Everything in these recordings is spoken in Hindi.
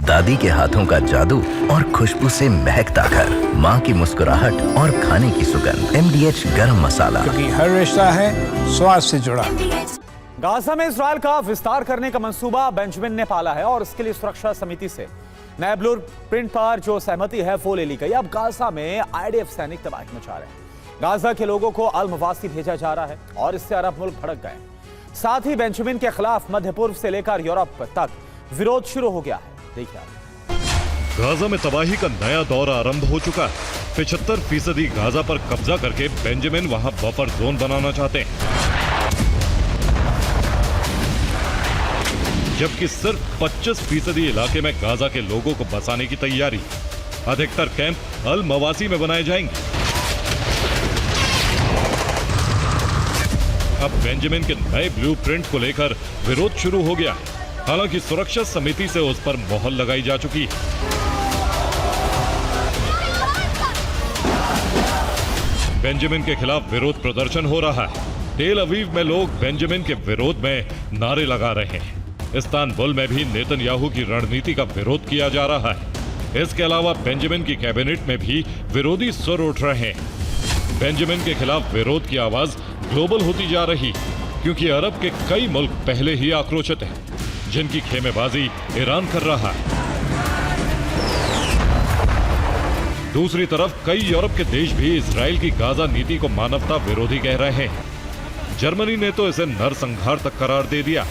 दादी के हाथों का जादू और खुशबू से महकता घर, माँ की मुस्कुराहट और खाने की सुगंध। MDH गरम मसाला, क्योंकि हर रिश्ता है स्वाद से जुड़ा। गाजा में इजराइल का विस्तार करने का मंसूबा बेंजामिन ने पाला है और इसके लिए सुरक्षा समिति से नए ब्लू प्रिंट पर जो सहमति है वो ले ली गई। अब गाजा में IDF सैनिक तबाही मचा रहे हैं। गाजा के लोगों को अल मवासी भेजा जा रहा है और इससे अरब मुल्क भड़क गए। साथ ही बेंजामिन के खिलाफ मध्य पूर्व से लेकर यूरोप तक विरोध शुरू हो गया है। देखिए, गाजा में तबाही का नया दौर आरंभ हो चुका है। 75% गाजा पर कब्जा करके बेंजामिन वहां बफर जोन बनाना चाहते हैं, जबकि सिर्फ 25% इलाके में गाजा के लोगों को बसाने की तैयारी। अधिकतर कैंप अल मवासी में बनाए जाएंगे। अब बेंजामिन के नए ब्लूप्रिंट को लेकर विरोध शुरू हो गया है। हालांकि सुरक्षा समिति से उस पर मोहर लगाई जा चुकी है। बेंजामिन के खिलाफ विरोध प्रदर्शन हो रहा है। टेल अवीव में लोग बेंजामिन के विरोध में नारे लगा रहे हैं। इस्तांबुल में भी नेतन्याहू की रणनीति का विरोध किया जा रहा है। इसके अलावा बेंजामिन की कैबिनेट में भी विरोधी सुर उठ रहे हैं। बेंजामिन के खिलाफ विरोध की आवाज ग्लोबल होती जा रही, क्योंकि अरब के कई मुल्क पहले ही आक्रोशित हैं, जिनकी खेमेबाजी ईरान कर रहा है। दूसरी तरफ कई यूरोप के देश भी इजराइल की गाजा नीति को मानवता विरोधी कह रहे हैं। जर्मनी ने तो इसे नरसंहार तक करार दे दिया।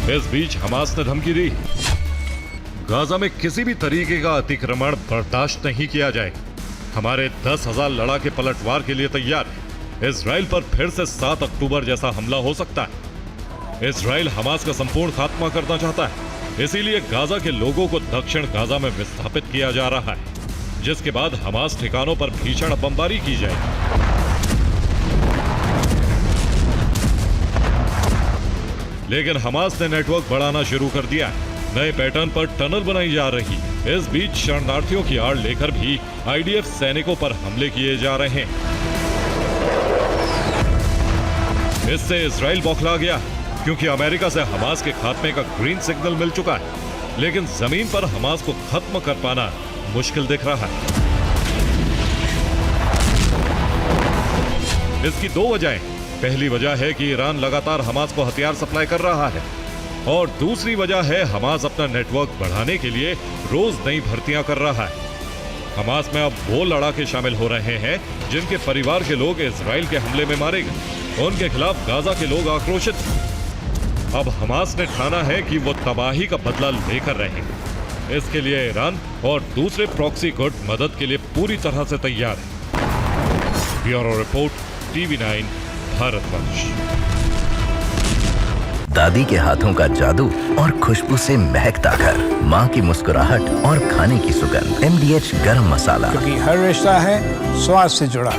इस बीच हमास ने धमकी दी, गाजा में किसी भी तरीके का अतिक्रमण बर्दाश्त नहीं किया जाए। हमारे 10,000 लड़ाके पलटवार के लिए तैयार है। इजराइल पर फिर से 7 अक्टूबर जैसा हमला हो सकता है। इजराइल हमास का संपूर्ण खात्मा करना चाहता है, इसीलिए गाजा के लोगों को दक्षिण गाजा में विस्थापित किया जा रहा है, जिसके बाद हमास ठिकानों पर भीषण बमबारी की जाएगी। लेकिन हमास ने नेटवर्क बढ़ाना शुरू कर दिया। नए पैटर्न पर टनल बनाई जा रही। इस बीच शरणार्थियों की आड़ लेकर भी IDF सैनिकों पर हमले किए जा रहे हैं। इससे इजराइल बौखला गया, क्योंकि अमेरिका से हमास के खात्मे का ग्रीन सिग्नल मिल चुका है। लेकिन जमीन पर हमास को खत्म कर पाना मुश्किल दिख रहा है। इसकी 2 वजहें। पहली वजह है कि ईरान लगातार हमास को हथियार सप्लाई कर रहा है, और दूसरी वजह है हमास अपना नेटवर्क बढ़ाने के लिए रोज नई भर्तियां कर रहा है। हमास में अब वो लड़ाके शामिल हो रहे हैं जिनके परिवार के लोग इजराइल के हमले में मारे गए। उनके खिलाफ गाजा के लोग आक्रोशित हैं। अब हमास ने ठाना है कि वो तबाही का बदला लेकर रहेंगे। इसके लिए ईरान और दूसरे प्रॉक्सी गुट मदद के लिए पूरी तरह से तैयार है। Bureau report, TV9 भारतवंश। दादी के हाथों का जादू और खुशबू से महकता घर, माँ की मुस्कुराहट और खाने की सुगंध। MDH गरम मसाला, क्योंकि हर रिश्ता है स्वाद से जुड़ा।